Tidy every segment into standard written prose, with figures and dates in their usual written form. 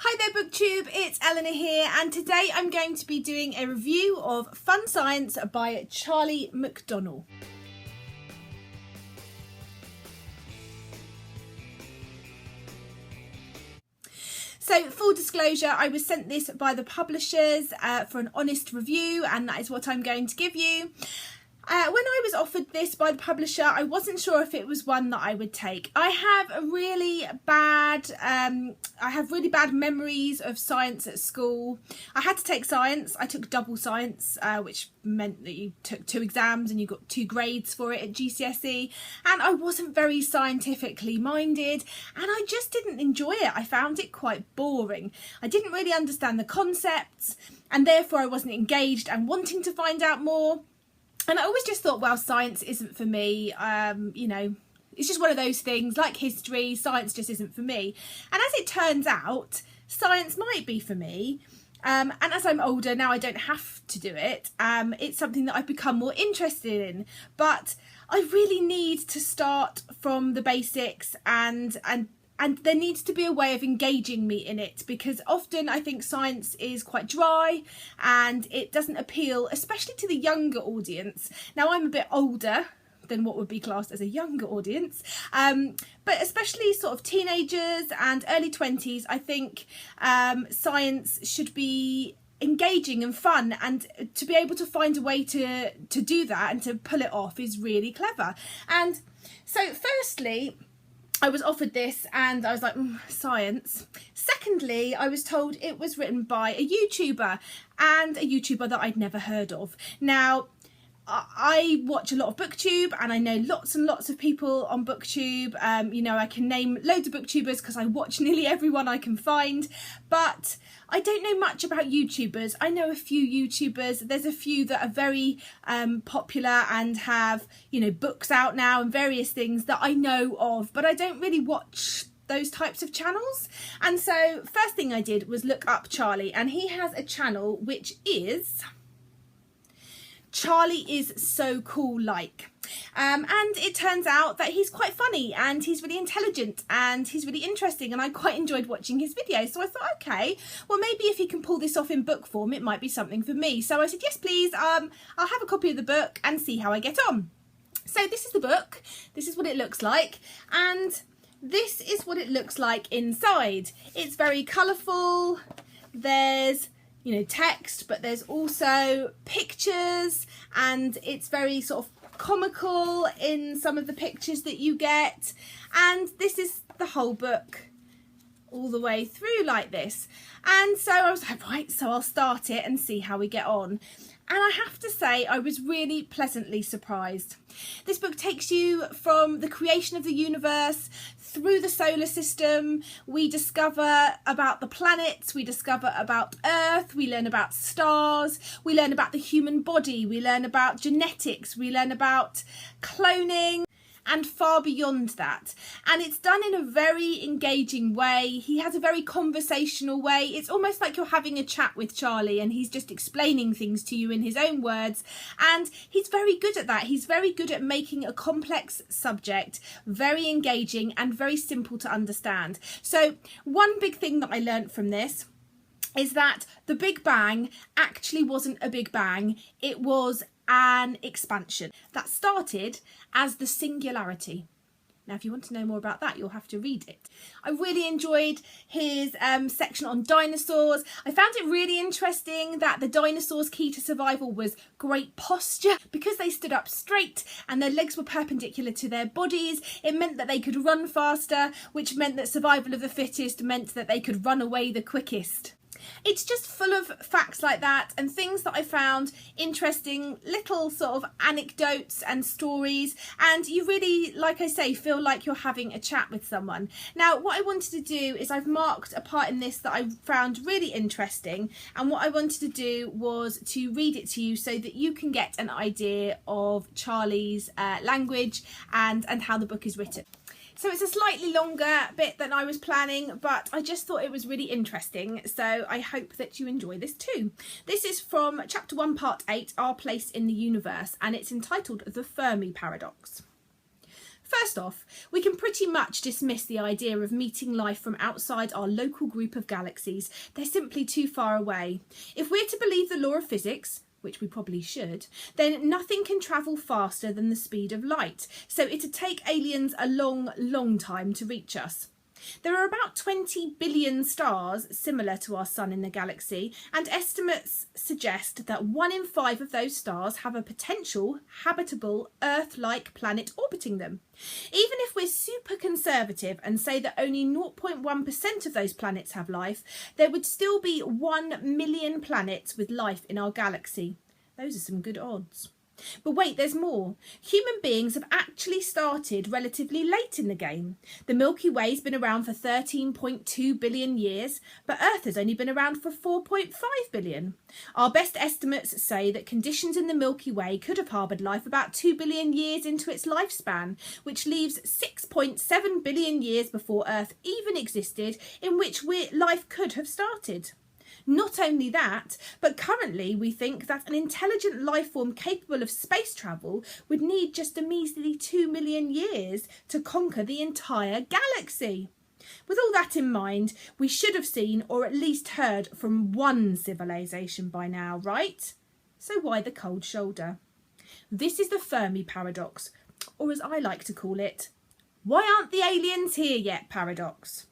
Hi there BookTube, it's Eleanor here, and today I'm going to be doing a review of Fun Science by Charlie McDonnell. So, full disclosure, I was sent this by the publishers for an honest review, and that is what I'm going to give you. When I was offered this by the publisher, I wasn't sure if it was one that I would take. I have really bad memories of science at school. I had to take science. I took double science, which meant that you took 2 exams and you got 2 grades for it at GCSE. And I wasn't very scientifically minded, and I just didn't enjoy it. I found it quite boring. I didn't really understand the concepts, and therefore I wasn't engaged and wanting to find out more. And I always just thought, well, science isn't for me. You know, it's just one of those things like history. Science just isn't for me. And as it turns out, science might be for me. And as I'm older now, I don't have to do it. It's something that I've become more interested in. But I really need to start from the basics, and there needs to be a way of engaging me in it, because often I think science is quite dry and it doesn't appeal, especially to the younger audience. Now, I'm a bit older than what would be classed as a younger audience, but especially sort of teenagers and early 20s, I think science should be engaging and fun, and to be able to find a way to do that and to pull it off is really clever. And so firstly, I was offered this and I was like, science. Secondly, I was told it was written by a YouTuber, and a YouTuber that I'd never heard of. Now, I watch a lot of BookTube and I know lots and lots of people on BookTube. You know, I can name loads of BookTubers because I watch nearly everyone I can find, but I don't know much about YouTubers. I know a few YouTubers. There's a few that are very popular and have, you know, books out now and various things that I know of, but I don't really watch those types of channels. And so first thing I did was look up Charlie, and he has a channel which is Charlie is So Cool Like. And it turns out that he's quite funny and he's really intelligent and he's really interesting, and I quite enjoyed watching his videos. So I thought, okay, well, maybe if he can pull this off in book form, it might be something for me. So I said, yes, please, I'll have a copy of the book and see how I get on. So this is the book. This is what it looks like. And this is what it looks like inside. It's very colourful. There's, you know, text, but there's also pictures, and it's very sort of comical in some of the pictures that you get. And this is the whole book all the way through like this. And so I was like, right, so I'll start it and see how we get on. And I have to say, I was really pleasantly surprised. This book takes you from the creation of the universe through the solar system. We discover about the planets, we discover about Earth, we learn about stars, we learn about the human body, we learn about genetics, we learn about cloning, and far beyond that. And it's done in a very engaging way. He has a very conversational way. It's almost like you're having a chat with Charlie and he's just explaining things to you in his own words. And he's very good at that. He's very good at making a complex subject very engaging and very simple to understand. So one big thing that I learned from this is that the Big Bang actually wasn't a Big Bang. It was an expansion that started as the singularity. Now, if you want to know more about that, you'll have to read it. I really enjoyed his section on dinosaurs. I found it really interesting that the dinosaurs' key to survival was great posture. Because they stood up straight and their legs were perpendicular to their bodies, it meant that they could run faster, which meant that survival of the fittest meant that they could run away the quickest. It's just full of facts like that and things that I found interesting, little sort of anecdotes and stories, and you really, like I say, feel like you're having a chat with someone. Now, what I wanted to do is I've marked a part in this that I found really interesting, and what I wanted to do was to read it to you so that you can get an idea of Charlie's language and how the book is written. So it's a slightly longer bit than I was planning, but I just thought it was really interesting, so I hope that you enjoy this too. This is from Chapter 1, Part 8, Our Place in the Universe, and it's entitled The Fermi Paradox. First off, we can pretty much dismiss the idea of meeting life from outside our local group of galaxies. They're simply too far away. If we're to believe the law of physics, which we probably should, then nothing can travel faster than the speed of light. So it'd take aliens a long, long time to reach us. There are about 20 billion stars similar to our sun in the galaxy, and estimates suggest that 1 in 5 of those stars have a potential habitable Earth-like planet orbiting them. Even if we're super conservative and say that only 0.1% of those planets have life, there would still be 1 million planets with life in our galaxy. Those are some good odds. But wait, there's more. Human beings have actually started relatively late in the game. The Milky Way's been around for 13.2 billion years, but Earth has only been around for 4.5 billion. Our best estimates say that conditions in the Milky Way could have harboured life about 2 billion years into its lifespan, which leaves 6.7 billion years before Earth even existed, in which life could have started. Not only that, but currently we think that an intelligent life form capable of space travel would need just a measly 2 million years to conquer the entire galaxy. With all that in mind, we should have seen or at least heard from one civilization by now, right? So why the cold shoulder? This is the Fermi Paradox, or as I like to call it, why aren't the aliens here yet paradox.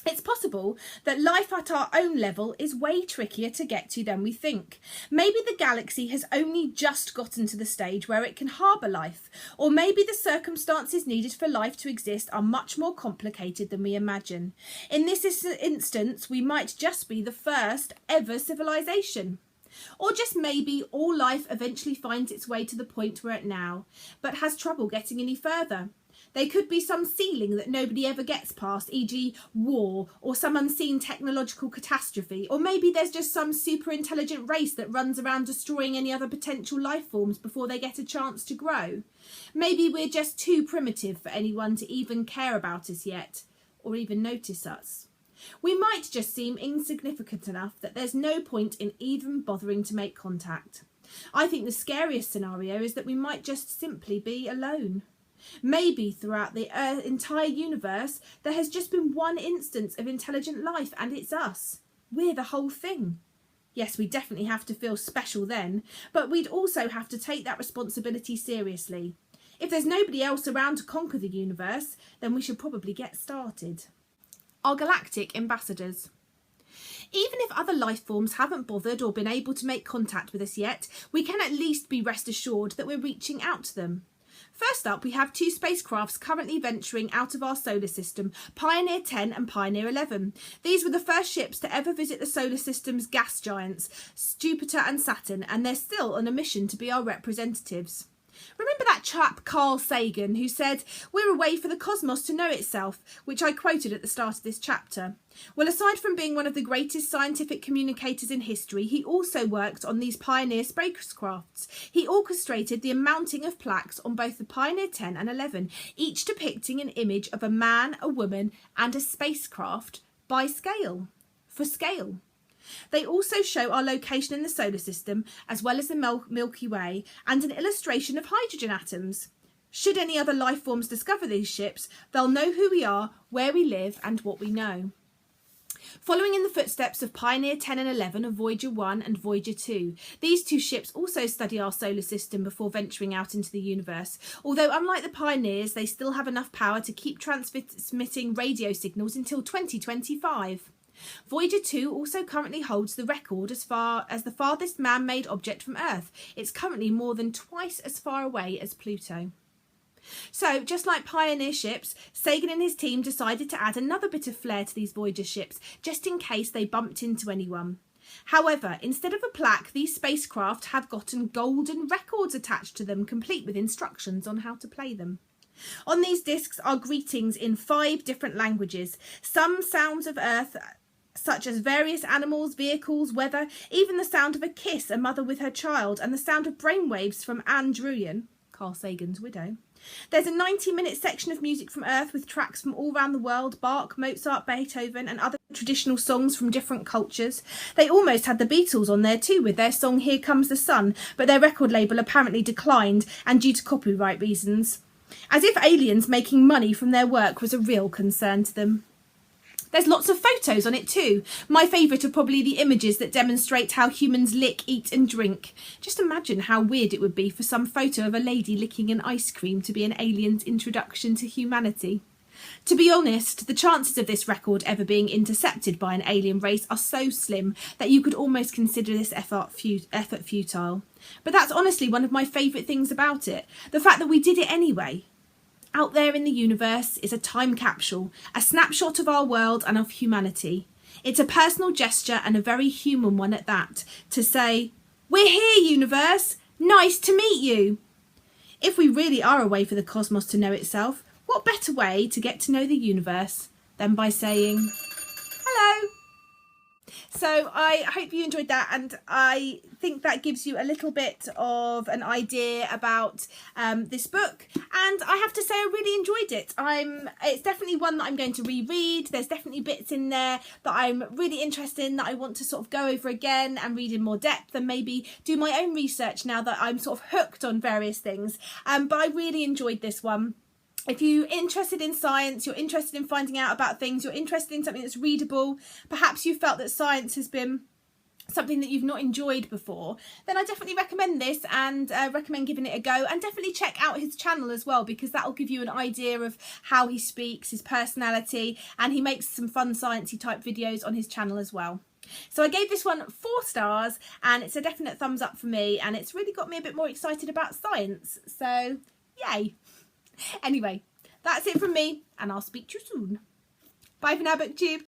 It's possible that life at our own level is way trickier to get to than we think. Maybe the galaxy has only just gotten to the stage where it can harbour life, or maybe the circumstances needed for life to exist are much more complicated than we imagine. In this instance, we might just be the first ever civilization. Or just maybe all life eventually finds its way to the point we're at now, but has trouble getting any further. There could be some ceiling that nobody ever gets past, e.g. war, or some unseen technological catastrophe, or maybe there's just some super intelligent race that runs around destroying any other potential life forms before they get a chance to grow. Maybe we're just too primitive for anyone to even care about us yet, or even notice us. We might just seem insignificant enough that there's no point in even bothering to make contact. I think the scariest scenario is that we might just simply be alone. Maybe throughout the entire universe there has just been one instance of intelligent life and it's us. We're the whole thing. Yes, we definitely have to feel special then, but we'd also have to take that responsibility seriously. If there's nobody else around to conquer the universe, then we should probably get started. Our Galactic Ambassadors. Even if other life forms haven't bothered or been able to make contact with us yet, we can at least be rest assured that we're reaching out to them. First up, we have 2 spacecrafts currently venturing out of our solar system, Pioneer 10 and Pioneer 11. These were the first ships to ever visit the solar system's gas giants, Jupiter and Saturn, and they're still on a mission to be our representatives. Remember that chap Carl Sagan who said, "We're a way for the cosmos to know itself," which I quoted at the start of this chapter? Well, aside from being one of the greatest scientific communicators in history, he also worked on these Pioneer spacecrafts. He orchestrated the mounting of plaques on both the Pioneer 10 and 11, each depicting an image of a man, a woman and a spacecraft by scale, for scale. They also show our location in the solar system, as well as the Milky Way, and an illustration of hydrogen atoms. Should any other life forms discover these ships, they'll know who we are, where we live, and what we know. Following in the footsteps of Pioneer 10 and 11 of Voyager 1 and Voyager 2, these 2 ships also study our solar system before venturing out into the universe, although unlike the Pioneers, they still have enough power to keep transmitting radio signals until 2025. Voyager 2 also currently holds the record as far as the farthest man-made object from Earth. It's currently more than twice as far away as Pluto. So, just like Pioneer ships, Sagan and his team decided to add another bit of flair to these Voyager ships, just in case they bumped into anyone. However, instead of a plaque, these spacecraft have gotten golden records attached to them, complete with instructions on how to play them. On these discs are greetings in 5 different languages, some sounds of Earth, such as various animals, vehicles, weather, even the sound of a kiss, a mother with her child, and the sound of brainwaves from Anne Druyan, Carl Sagan's widow. There's a 90-minute section of music from Earth with tracks from all around the world, Bach, Mozart, Beethoven and other traditional songs from different cultures. They almost had the Beatles on there too with their song Here Comes the Sun, but their record label apparently declined, and due to copyright reasons. as if aliens making money from their work was a real concern to them. There's lots of photos on it too. My favourite are probably the images that demonstrate how humans lick, eat and drink. Just imagine how weird it would be for some photo of a lady licking an ice cream to be an alien's introduction to humanity. To be honest, the chances of this record ever being intercepted by an alien race are so slim that you could almost consider this effort futile. But that's honestly one of my favourite things about it, the fact that we did it anyway. Out there in the universe is a time capsule, a snapshot of our world and of humanity. It's a personal gesture and a very human one at that, to say, "We're here, universe! Nice to meet you!" If we really are a way for the cosmos to know itself, what better way to get to know the universe than by saying, "Hello!" So I hope you enjoyed that, and I think that gives you a little bit of an idea about this book, and I have to say I really enjoyed it. It's definitely one that I'm going to reread. There's definitely bits in there that I'm really interested in, that I want to sort of go over again and read in more depth and maybe do my own research now that I'm sort of hooked on various things. But I really enjoyed this one. If you're interested in science, you're interested in finding out about things, you're interested in something that's readable, perhaps you felt that science has been something that you've not enjoyed before, then I definitely recommend this, and recommend giving it a go, and definitely check out his channel as well, because that will give you an idea of how he speaks, his personality, and he makes some fun sciencey type videos on his channel as well. So I gave this one 4 stars, and it's a definite thumbs up for me, and it's really got me a bit more excited about science, so yay. Anyway, that's it from me, and I'll speak to you soon. Bye for now, BookTube.